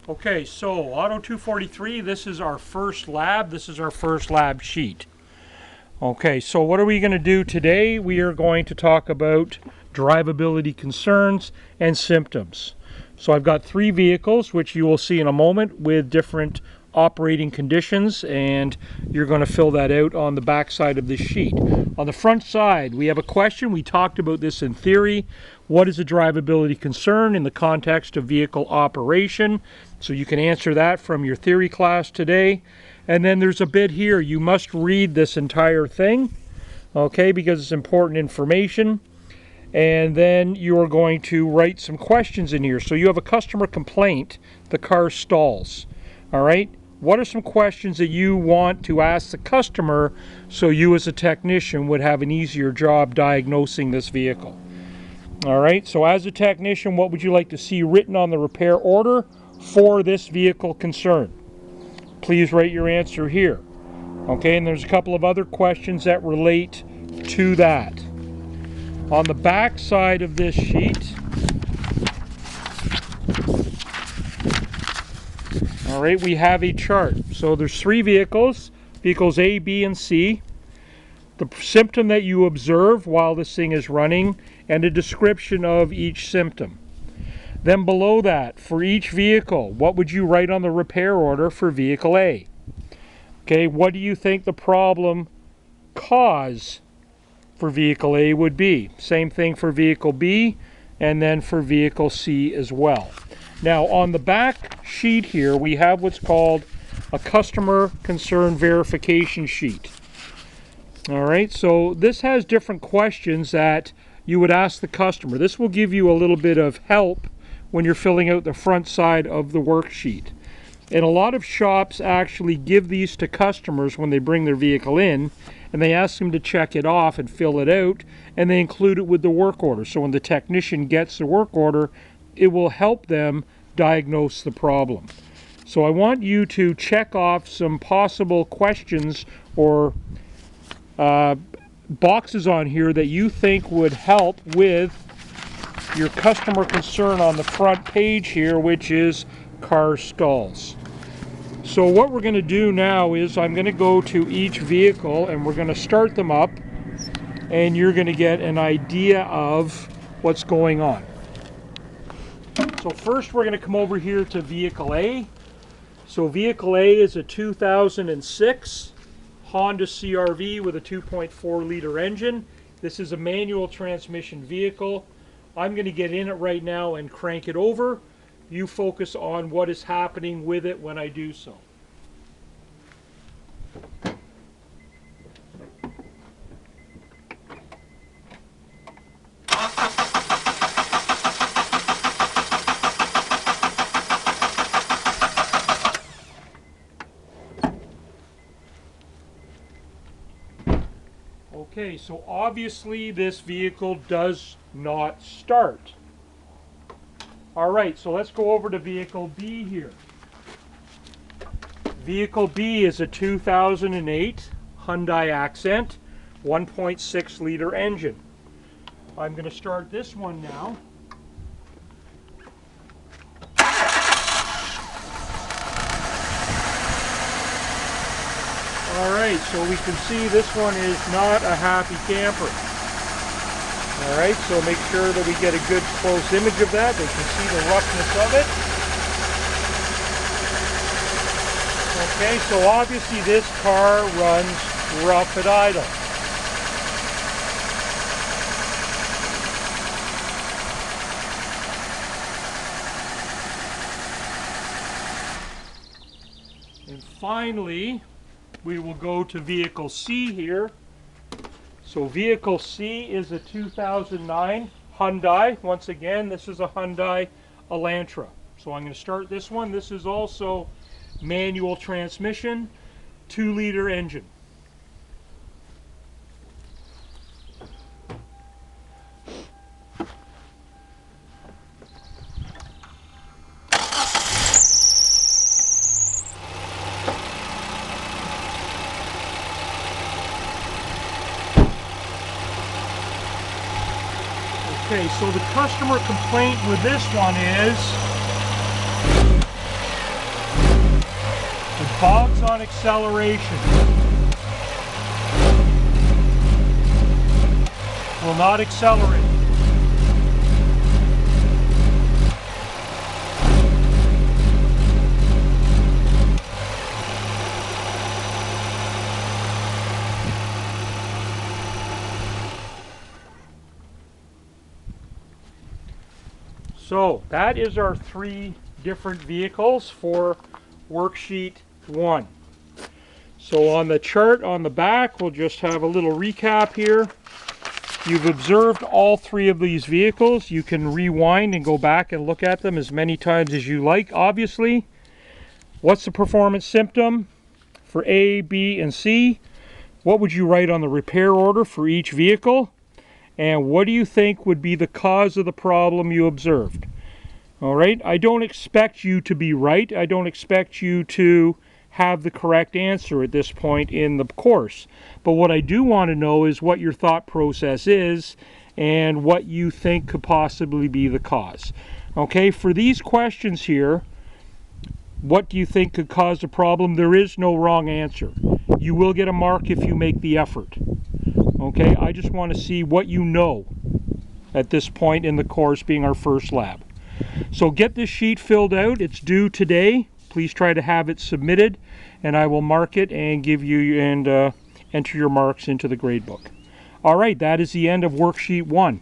Okay, so Auto 243, this is our first lab. This is our first lab sheet. Okay, so what are we going to do today? We are going to talk about drivability concerns and symptoms. So I've got 3 vehicles, which you will see in a moment, with different operating conditions, and you're going to fill that out on the back side of this sheet. On the front side, we have a question. We talked about this in theory. What is a drivability concern in the context of vehicle operation? So you can answer that from your theory class today. And then there's a bit here. You must read this entire thing, okay, because it's important information. And then you are going to write some questions in here. So you have a customer complaint, the car stalls. All right, what are some questions that you want to ask the customer so you as a technician would have an easier job diagnosing this vehicle? All right, so as a technician, what would you like to see written on the repair order for this vehicle concern? Please write your answer here. Okay, and there's a couple of other questions that relate to that. On the back side of this sheet, all right, we have a chart. So there's 3 vehicles, vehicles A, B, and C. The symptom that you observe while this thing is running, and a description of each symptom. Then below that, for each vehicle, what would you write on the repair order for vehicle A? Okay, what do you think the problem cause for vehicle A would be? Same thing for vehicle B, and then for vehicle C as well. Now on the back sheet here, we have what's called a customer concern verification sheet. All right, so this has different questions that you would ask the customer. This will give you a little bit of help when you're filling out the front side of the worksheet. And a lot of shops actually give these to customers when they bring their vehicle in, and they ask them to check it off and fill it out, and they include it with the work order. So when the technician gets the work order, it will help them diagnose the problem. So I want you to check off some possible questions or boxes on here that you think would help with your customer concern on the front page here, which is car stalls. So what we're going to do now is I'm going to go to each vehicle and we're going to start them up, and you're going to get an idea of what's going on. So first we're going to come over here to vehicle A. So vehicle A is a 2006 Honda CR-V with a 2.4 liter engine. This is a manual transmission vehicle. I'm going to get in it right now and crank it over. You focus on what is happening with it when I do so. Okay, so obviously this vehicle does not start. All right, so let's go over to vehicle B here. Vehicle B is a 2008 Hyundai Accent, 1.6 liter engine. I'm going to start this one now. All right, so we can see this one is not a happy camper. All right, so make sure that we get a good close image of that. They can see the roughness of it. Okay, so obviously this car runs rough at idle. And finally, we will go to vehicle C here. So vehicle C is a 2009 Hyundai. Once again, this is a Hyundai Elantra. So I'm going to start this one. This is also manual transmission, 2 liter engine. Okay, so the customer complaint with this one is Cogs on acceleration will not accelerate. So that is our 3 different vehicles for worksheet 1. So on the chart on the back, we'll just have a little recap here. You've observed all 3 of these vehicles. You can rewind and go back and look at them as many times as you like, obviously. What's the performance symptom for A, B, and C? What would you write on the repair order for each vehicle? And what do you think would be the cause of the problem you observed? All right, I don't expect you to be right. I don't expect you to have the correct answer at this point in the course. But what I do want to know is what your thought process is and what you think could possibly be the cause. Okay, for these questions here, what do you think could cause the problem? There is no wrong answer. You will get a mark if you make the effort. Okay, I just want to see what you know at this point in the course, being our first lab. So get this sheet filled out. It's due today. Please try to have it submitted, and I will mark it and give you and enter your marks into the grade book. All right, that is the end of worksheet 1.